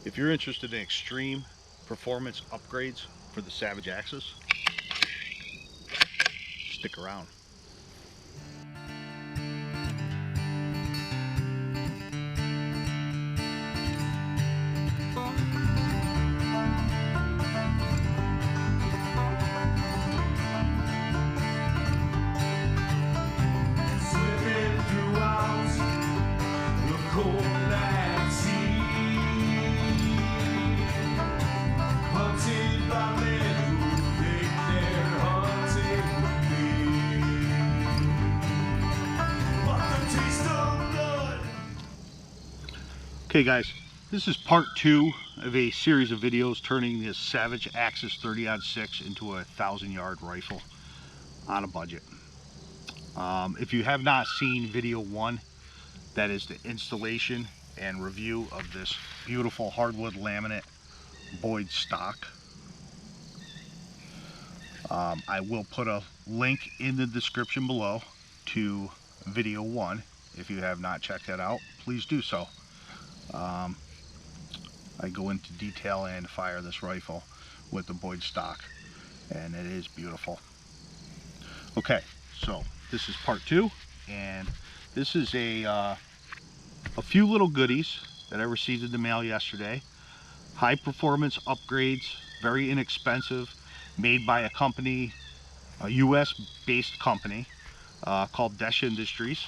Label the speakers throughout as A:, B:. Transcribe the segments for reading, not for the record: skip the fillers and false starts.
A: If you're interested in extreme performance upgrades for the Savage Axis, stick around. Okay guys, this is part 2 of a series of videos turning this Savage Axis 30-06 into a 1,000-yard rifle on a budget. If you have not seen video 1, that is the installation and review of this beautiful hardwood laminate Boyds stock. I will put a link in the description below to video 1. If you have not checked that out, please do so. I go into detail and fire this rifle with the Boyds stock, and it is beautiful. Okay, so this is part 2, and this is a few little goodies that I received in the mail yesterday. High performance upgrades, very inexpensive, made by a company, a US based company called Desh Industries.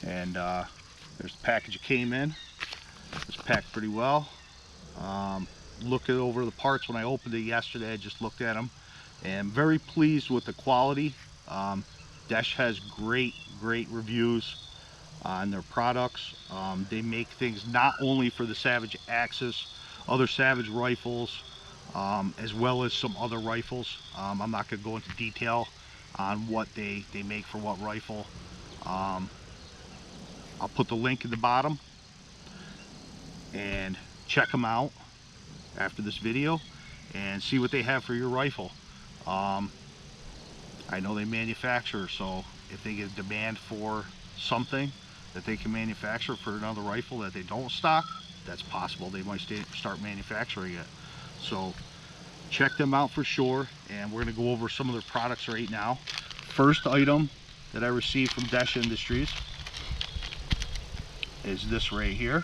A: And there's the package it came in. It's packed pretty well. Looked it over the parts when I opened it yesterday. I just looked at them and very pleased with the quality. Desh has great reviews on their products. They make things not only for the Savage Axis, other Savage rifles, as well as some other rifles. I'm not going to go into detail on what they make for what rifle. I'll put the link in the bottom and check them out after this video and see what they have for your rifle. I know they manufacture, so if they get a demand for something that they can manufacture for another rifle that they don't stock, that's possible. They might start manufacturing it. So check them out for sure, and we're going to go over some of their products right now. First item that I received from Desh Industries is this right here.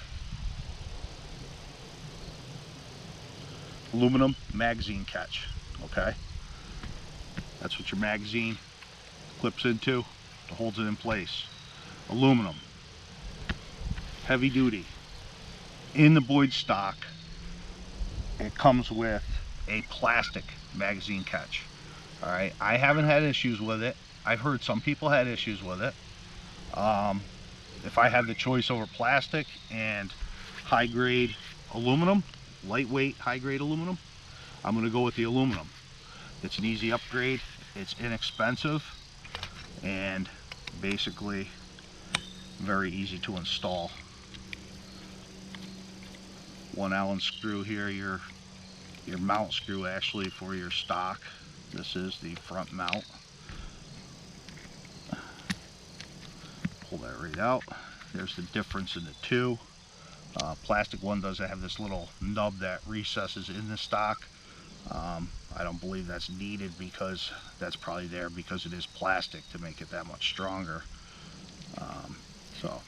A: Aluminum magazine catch. Okay, that's what your magazine clips into to hold it in place. Aluminum, heavy duty. In the Boyds stock, it comes with a plastic magazine catch. All right, I haven't had issues with it. I've heard some people had issues with it. If I had the choice over plastic and high grade aluminum, lightweight high grade aluminum, I'm going to go with the aluminum. It's an easy upgrade, it's inexpensive, and basically very easy to install. 1 Allen screw here, your mount screw actually for your stock. This is the front mount. Pull that right out. There's the difference in the two. Plastic one does have this little nub that recesses in the stock. I don't believe that's needed because that's probably there because it is plastic to make it that much stronger. So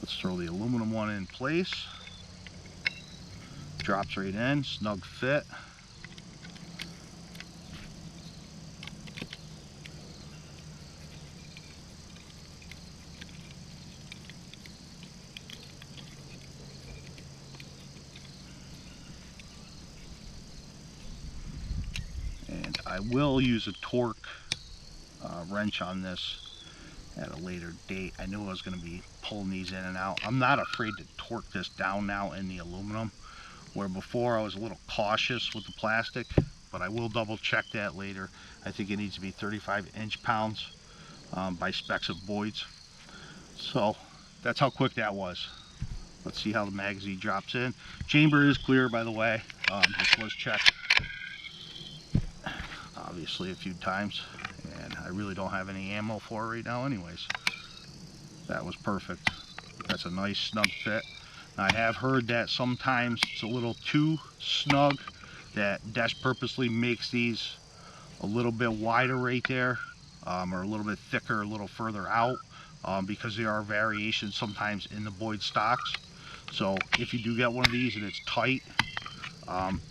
A: let's throw the aluminum one in place. Drops right in, snug fit. And I will use a torque wrench on this at a later date. I knew I was going to be pulling these in and out. I'm not afraid to torque this down now in the aluminum, where before I was a little cautious with the plastic, but I will double check that later. I think it needs to be 35 inch-pounds by specs of Boyds. So that's how quick that was. Let's see how the magazine drops in. Chamber is clear, by the way. This was checked obviously a few times, and I really don't have any ammo for it right now anyways. That was perfect. That's a nice snug fit. I have heard that sometimes it's a little too snug, that Desh purposely makes these a little bit wider right there, or a little bit thicker, a little further out, because there are variations sometimes in the Boyds stocks. So if you do get one of these and it's tight,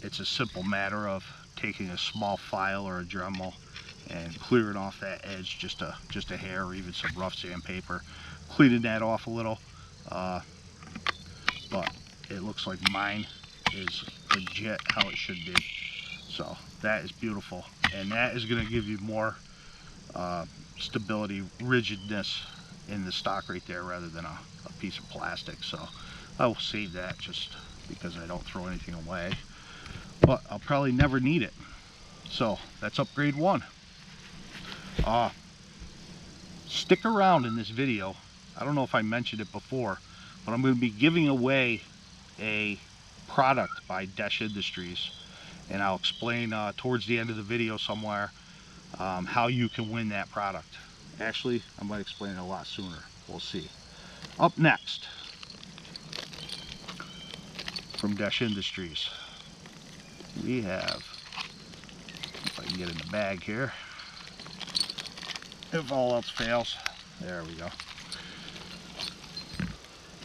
A: it's a simple matter of taking a small file or a Dremel and clearing off that edge just a hair, or even some rough sandpaper, cleaning that off a little. But it looks like mine is legit how it should be. So that is beautiful, and that is going to give you more stability, rigidness in the stock right there, rather than a piece of plastic. So I will save that just because I don't throw anything away, but I'll probably never need it. So that's upgrade 1. Stick around in this video. I don't know if I mentioned it before, but I'm going to be giving away a product by Desh Industries, and I'll explain towards the end of the video somewhere how you can win that product. Actually, I might explain it a lot sooner. We'll see. Up next, from Desh Industries, we have, if I can get in the bag here, if all else fails, there we go.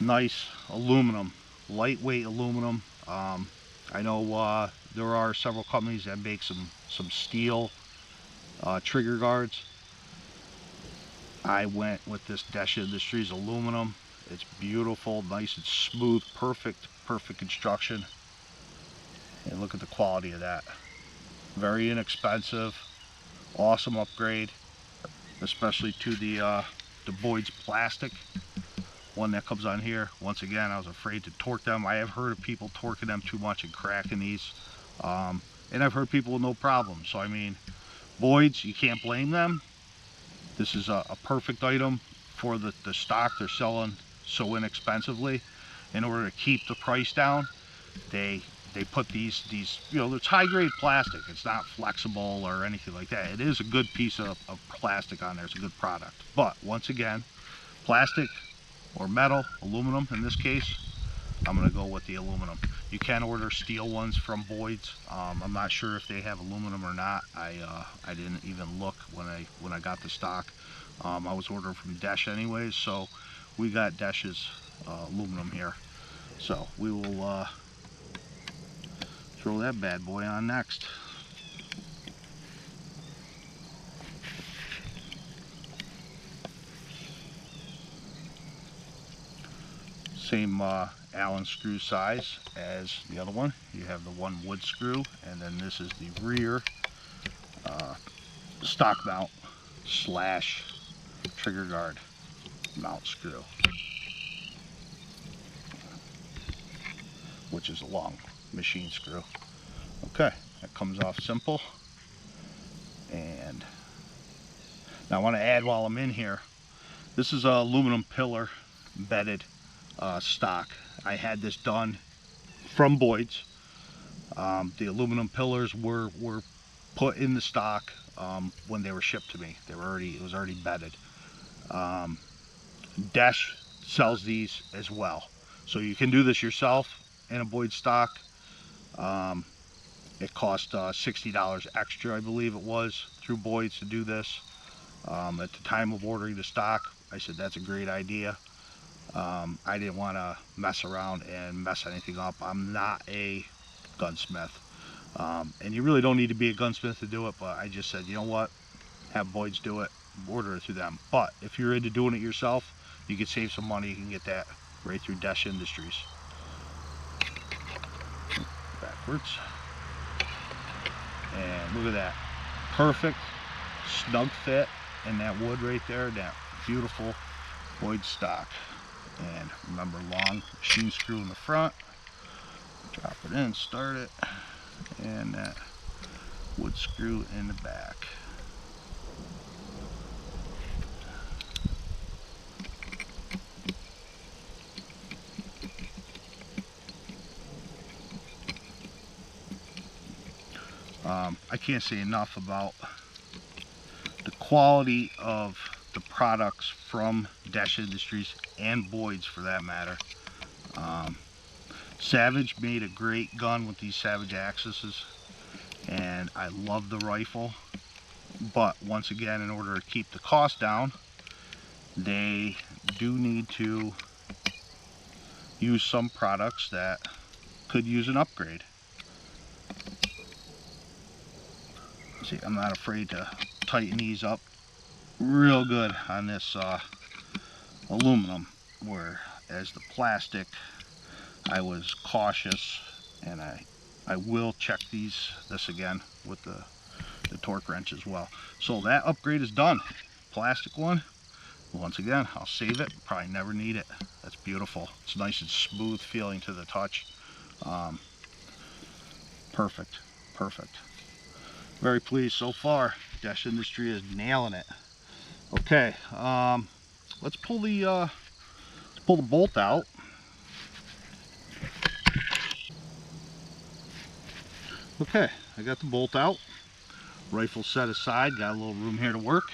A: Nice aluminum, lightweight aluminum. I know there are several companies that make some steel trigger guards. I went with this Desh Industries aluminum. It's beautiful, nice and smooth, perfect construction. And look at the quality of that. Very inexpensive, awesome upgrade, especially to the Boyds plastic one that comes on here. Once again, I was afraid to torque them. I have heard of people torquing them too much and cracking these, and I've heard people with no problem. So I mean, Boyds, you can't blame them. This is a perfect item for the stock they're selling so inexpensively. In order to keep the price down, they put these, you know, it's high grade plastic. It's not flexible or anything like that. It is a good piece of plastic on there. It's a good product. But once again, plastic or metal, aluminum in this case, I'm going to go with the aluminum. You can order steel ones from Boyds. I'm not sure if they have aluminum or not. I didn't even look when I got the stock. I was ordering from Desh anyways, so we got Desh's aluminum here. So we will throw that bad boy on next. Same Allen screw size as the other one. You have the one wood screw, and then this is the rear stock mount slash trigger guard mount screw, which is a long machine screw. Okay, that comes off simple. And now I want to add, while I'm in here, this is a aluminum pillar bedded stock. I had this done from Boyds. The aluminum pillars were put in the stock when they were shipped to me. It was already bedded. Desh sells these as well, so you can do this yourself in a Boyds stock. It cost $60 extra, I believe it was, through Boyds to do this. At the time of ordering the stock, I said that's a great idea. I didn't want to mess around and mess anything up. I'm not a gunsmith, and you really don't need to be a gunsmith to do it, but I just said, you know what, have Boyds do it, order it through them. But if you're into doing it yourself, you can save some money. You can get that right through Desh Industries. Backwards. And look at that, perfect snug fit in that wood right there, that beautiful Boyds stock. And remember, long machine screw in the front, drop it in, start it, and that wood screw in the back. I can't say enough about the quality of the products from Desh Industries and Boyds for that matter. Savage made a great gun with these Savage axes, and I love the rifle, but once again, in order to keep the cost down, they do need to use some products that could use an upgrade. See, I'm not afraid to tighten these up real good on this aluminum, whereas the plastic, I was cautious, and I will check this again with the torque wrench as well. So that upgrade is done. Plastic one, once again, I'll save it, probably never need it. That's beautiful. It's nice and smooth feeling to the touch. Perfect, perfect. Very pleased so far. Desh Industries is nailing it. Okay, let's pull the bolt out. Okay, I got the bolt out. Rifle set aside, got a little room here to work.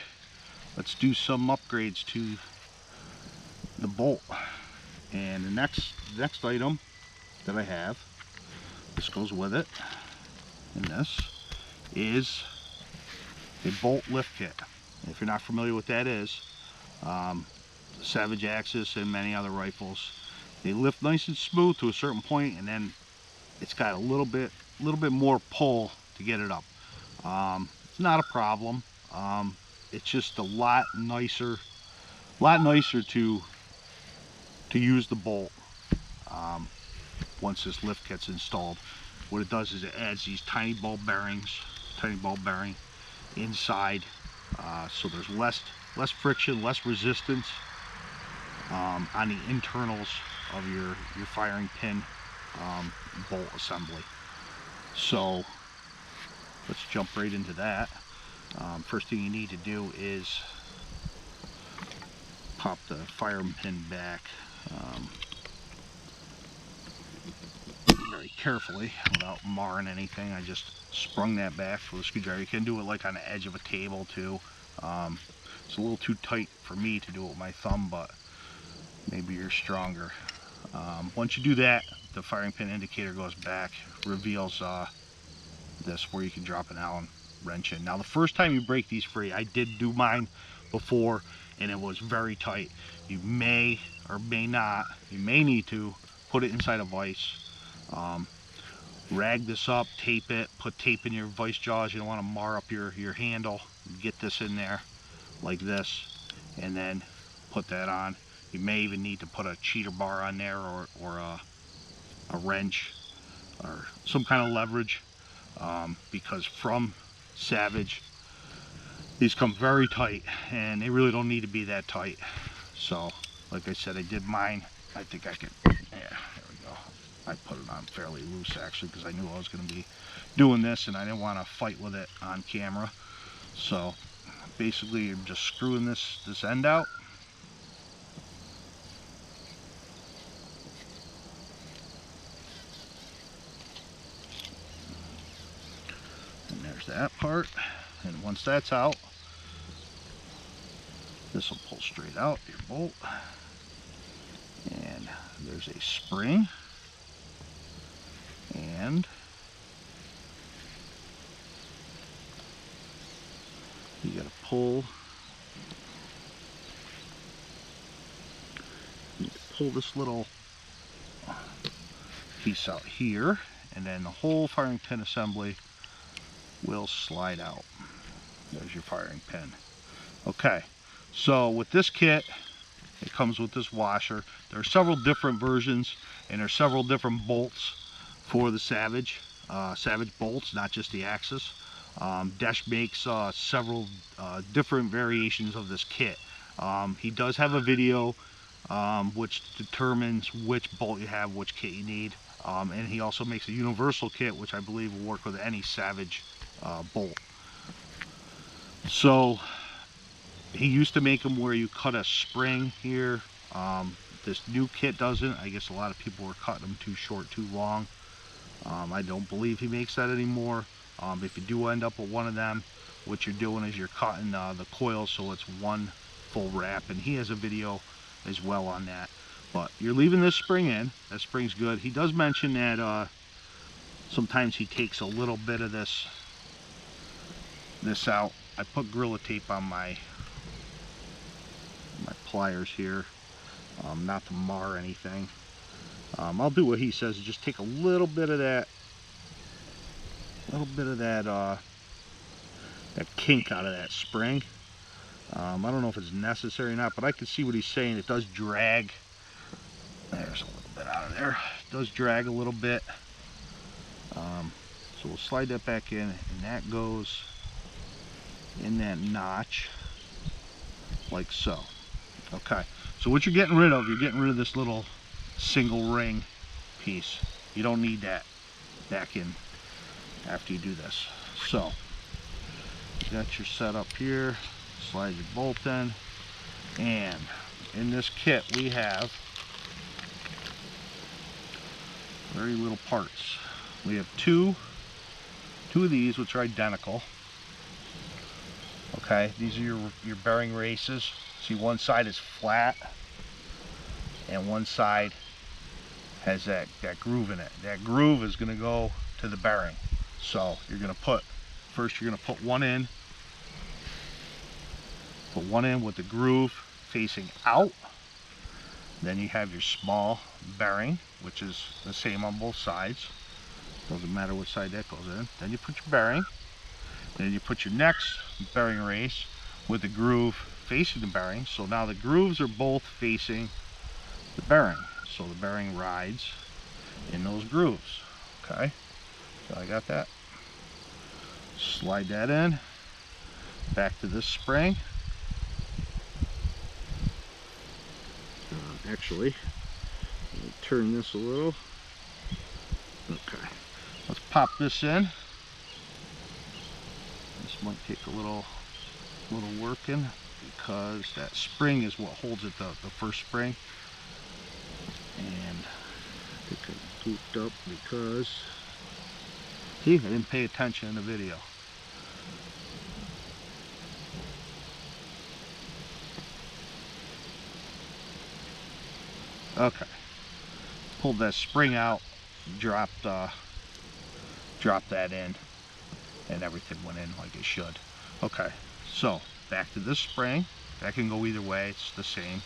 A: Let's do some upgrades to the bolt. And the next item that I have, this goes with it, and this is a bolt lift kit. If you're not familiar with that is, Savage Axis and many other rifles, they lift nice and smooth to a certain point, and then it's got a little bit more pull to get it up. It's not a problem. It's just a lot nicer to use the bolt once this lift kit's installed. What it does is it adds these tiny ball bearing inside, so there's less friction, less resistance on the internals of your firing pin bolt assembly. So let's jump right into that. First thing you need to do is pop the firing pin back very carefully without marring anything. I just sprung that back with a screwdriver. You can do it like on the edge of a table too. It's a little too tight for me to do it with my thumb, but maybe you're stronger. Once you do that, the firing pin indicator goes back, reveals this where you can drop an Allen wrench in. Now the first time you break these free, I did do mine before and it was very tight. You may or may not, you may need to put it inside a vise. Rag this up, tape it, put tape in your vise jaws. You don't want to mar up your handle. Get this in there like this and then put that on. You may even need to put a cheater bar on there or a wrench or some kind of leverage, because from Savage these come very tight and they really don't need to be that tight. So like I said, I did mine. I think I could, yeah, there we go. I put it on fairly loose actually because I knew I was going to be doing this and I didn't want to fight with it on camera. So basically you're just screwing this end out. And there's that part. And once that's out, this will pull straight out your bolt. And there's a spring. And you got to pull this little piece out here, and then the whole firing pin assembly will slide out. There's your firing pin. Okay, so with this kit, it comes with this washer. There are several different versions and there are several different bolts for the Savage bolts, not just the Axis. Desh makes several different variations of this kit. He does have a video which determines which bolt you have, which kit you need. And he also makes a universal kit, which I believe will work with any Savage bolt. So he used to make them where you cut a spring here. This new kit doesn't. I guess a lot of people were cutting them too short, too long. I don't believe he makes that anymore. If you do end up with one of them, what you're doing is you're cutting the coil so it's one full wrap, and he has a video as well on that. But you're leaving this spring in. That spring's good. He does mention that sometimes he takes a little bit of this out. I put Gorilla Tape on my pliers here, not to mar anything. I'll do what he says, just take a little bit of that, that kink out of that spring. I don't know if it's necessary or not, but I can see what he's saying. It does drag. There's a little bit out of there. It does drag a little bit. So we'll slide that back in, and that goes in that notch like so. Okay, so what you're getting rid of, this little single ring piece. You don't need that back in after you do this. So you got your setup here, slide your bolt in, and in this kit we have very little parts. We have two of these, which are identical. Okay, these are your bearing races. See, one side is flat and one side has that groove in it. That groove is going to go to the bearing. So you're going to put, first you're going to put one in. Put one in with the groove facing out. Then you have your small bearing, which is the same on both sides. Doesn't matter which side that goes in. Then you put your bearing. Then you put your next bearing race with the groove facing the bearing. So now the grooves are both facing the bearing. So the bearing rides in those grooves. Okay, so I got that. Slide that in. Back to this spring. Actually, let me turn this a little. Okay, let's pop this in. This might take a little working because that spring is what holds it, the first spring. And I think I pooped up because, see, I didn't pay attention in the video. Okay, pulled that spring out, dropped that in, and everything went in like it should. Okay, so back to this spring. That can go either way, it's the same.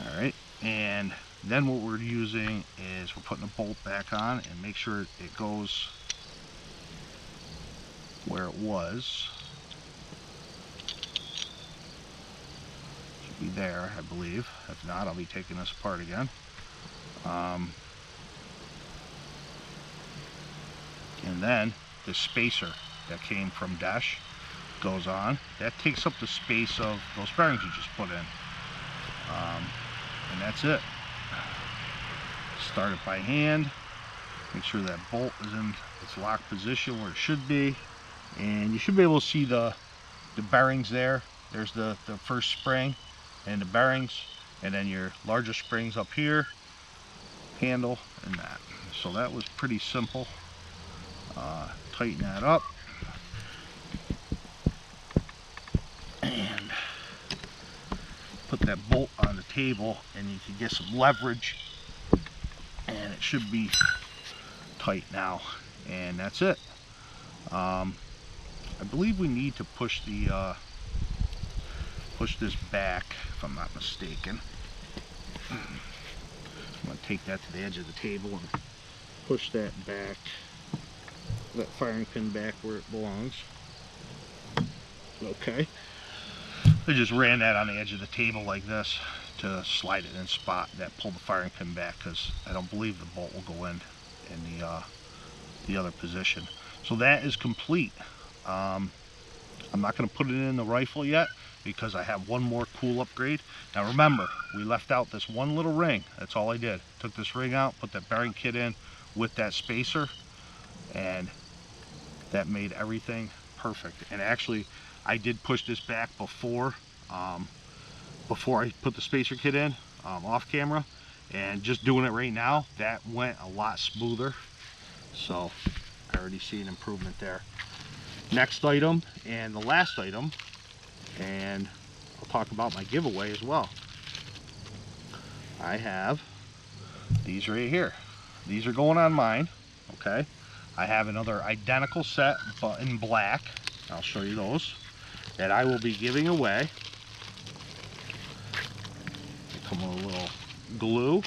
A: All right, and then what we're using is we're putting a bolt back on and make sure it goes where it was. Should be there, I believe. If not, I'll be taking this apart again. And then the spacer that came from Desh goes on. That takes up the space of those bearings you just put in. And that's it. Start it by hand. Make sure that bolt is in its locked position where it should be. And you should be able to see the bearings there. There's the first spring and the bearings. And then your larger springs up here, handle, and that. So that was pretty simple. Tighten that up. And put that bolt on the table and you can get some leverage. And it should be tight now. And that's it. I believe we need to push this back, if I'm not mistaken. I'm going to take that to the edge of the table and push that back, that firing pin back where it belongs. Okay. I just ran that on the edge of the table like this to slide it in spot. That pulled the firing pin back because I don't believe the bolt will go in the other position. So that is complete. I'm not going to put it in the rifle yet because I have one more cool upgrade. Now remember, we left out this one little ring. That's all I did. Took this ring out, put that bearing kit in with that spacer, and that made everything perfect. And actually, I did push this back before I put the spacer kit in off camera, and just doing it right now, that went a lot smoother. So I already see an improvement there. Next item, and the last item, and I'll talk about my giveaway as well. I have these right here. These are going on mine, okay? I have another identical set, but in black. I'll show you those, that I will be giving away. They come with a little glue,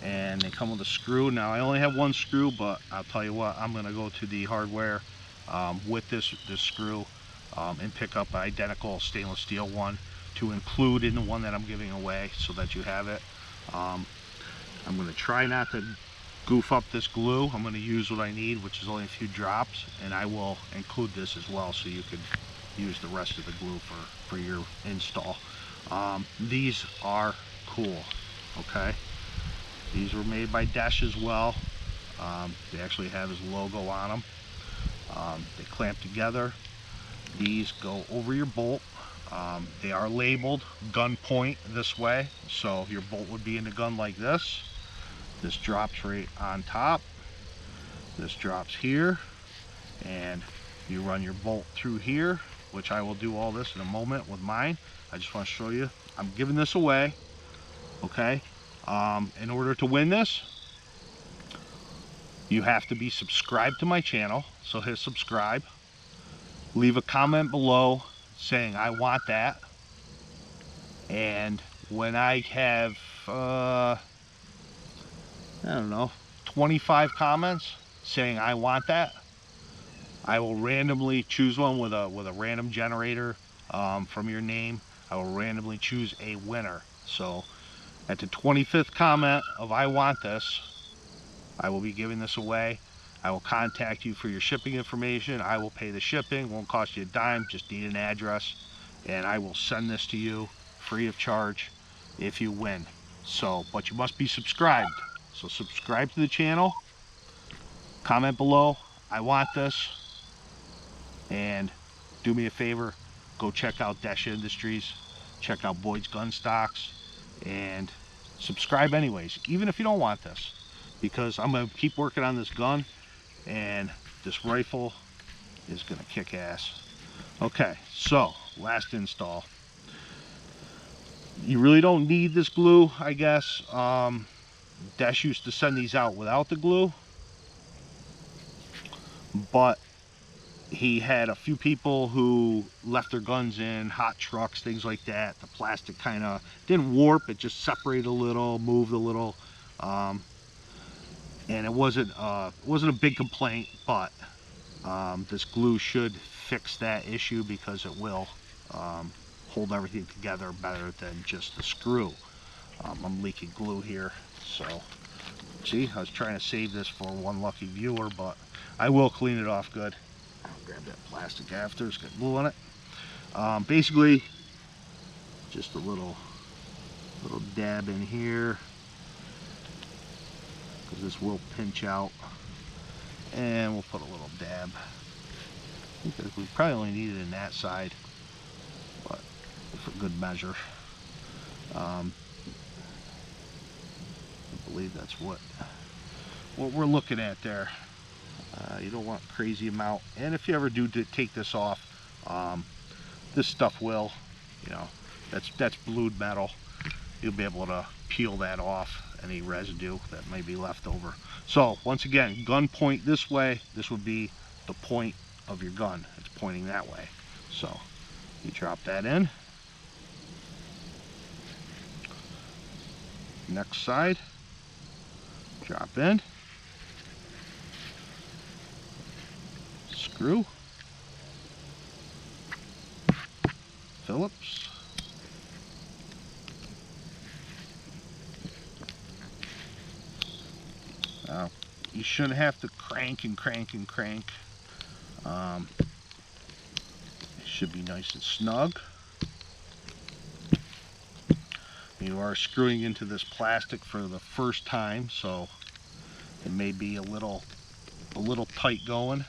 A: and they come with a screw. Now I only have one screw, but I'll tell you what, I'm gonna go to the hardware with this screw and pick up an identical stainless steel one to include in the one that I'm giving away, so that you have it. I'm gonna try not to goof up this glue. I'm gonna use what I need, which is only a few drops, and I will include this as well, so you could use the rest of the glue for your install. These are cool, okay? These were made by Desh as well. They actually have his logo on them. They clamp together. These go over your bolt. They are labeled gun point this way, so your bolt would be in the gun like this. This drops right on top. This drops here, and you run your bolt through here, which I will do all this in a moment with mine. I just want to show you, I'm giving this away, okay? In order to win this, you have to be subscribed to my channel, so hit subscribe. Leave a comment below saying I want that, and when I have I don't know, 25 comments saying I want that, I will randomly choose one with a random generator from your name. I will randomly choose a winner. So at the 25th comment of I want this, I will be giving this away. I will contact you for your shipping information. I will pay the shipping. Won't cost you a dime, just need an address, and I will send this to you free of charge if you win. So, but you must be subscribed. So subscribe to the channel, comment below, I want this, and do me a favor, go check out Desh Industries, check out Boyds Gunstocks, and subscribe anyways, even if you don't want this, because I'm going to keep working on this gun, and this rifle is going to kick ass. Okay, so last install. You really don't need this glue, I guess. Desh used to send these out without the glue, but he had a few people who left their guns in hot trucks, things like that. The plastic kind of didn't warp, it just separated a little, moved a little, and it wasn't a big complaint, but this glue should fix that issue, because it will hold everything together better than just the screw. I'm leaking glue here, so see, I was trying to save this for one lucky viewer, but I will clean it off good. I'll grab that plastic after, it's got glue on it. Basically, just a little dab in here, because this will pinch out, and we'll put a little dab. I think we probably only need it in that side, but for good measure. I believe that's what we're looking at there. You don't want crazy amount, and if you ever do take this off, this stuff will, you know, that's blued metal. You'll be able to peel that off, any residue that may be left over. So once again, gun point this way, this would be the point of your gun. It's pointing that way. So you drop that in. Next side, drop in, screw, Phillips, you shouldn't have to crank and crank and crank. It should be nice and snug. You are screwing into this plastic for the first time, so it may be a little tight going.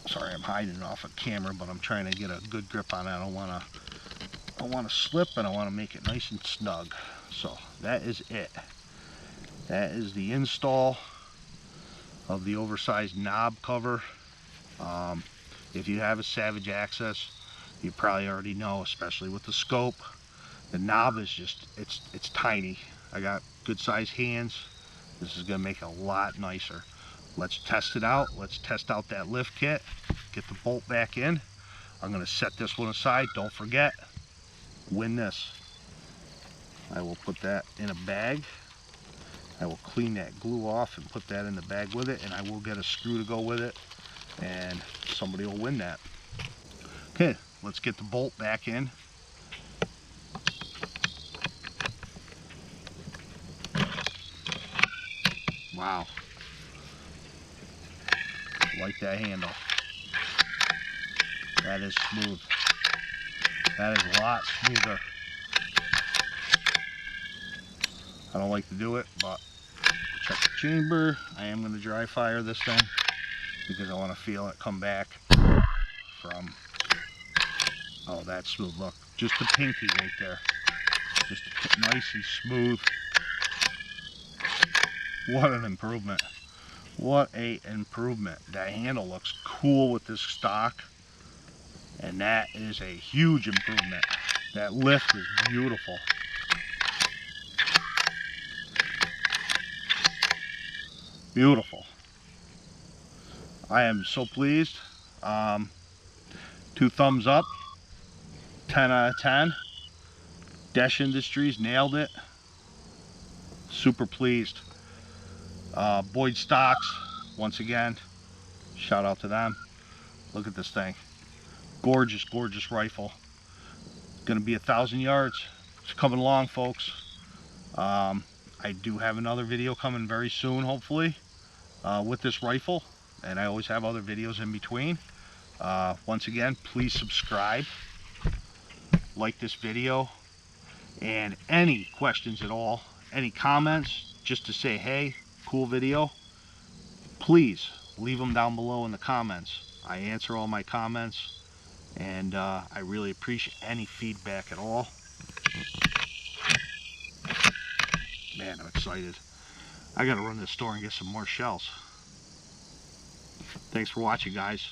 A: Sorry, I'm hiding off of camera, but I'm trying to get a good grip on it. I don't want to slip, and I want to make it nice and snug. So that is it. That is the install of the oversized knob cover. If you have a Savage Access, you probably already know, especially with the scope, The knob is just, it's tiny. I got good sized hands. This is gonna make it a lot nicer. Let's test it out. Let's test out that lift kit. Get the bolt back in. I'm gonna set this one aside. Don't forget, win this. I will put that in a bag. I will clean that glue off and put that in the bag with it, and I will get a screw to go with it, and somebody will win that. Okay, let's get the bolt back in. Wow. Like that handle. That is smooth. That is a lot smoother. I don't like to do it, but check the chamber. I am going to dry fire this thing because I want to feel it come back from, oh, that's smooth. Look, just the pinky right there. Just nice and smooth. What an improvement. What a improvement. That handle looks cool with this stock, and that is a huge improvement. That lift is beautiful. Beautiful. I am so pleased. 2 thumbs up. 10 out of 10. Desh Industries nailed it. Super pleased. Boyds Stocks, once again, shout out to them. Look at this thing. Gorgeous, gorgeous rifle. Gonna be 1,000 yards. It's coming along, folks. I do have another video coming very soon, hopefully, with this rifle, and I always have other videos in between. Once again, please subscribe, like this video, and any questions at all, any comments, just to say, hey, cool video, please leave them down below in the comments. I answer all my comments, and I really appreciate any feedback at all. Man, I'm excited. I gotta run to the store and get some more shells. Thanks for watching, guys.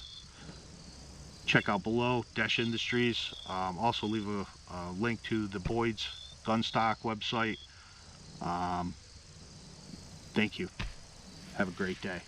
A: Check out below Desh Industries. Also leave a link to the Boyds Gunstock website. Thank you. Have a great day.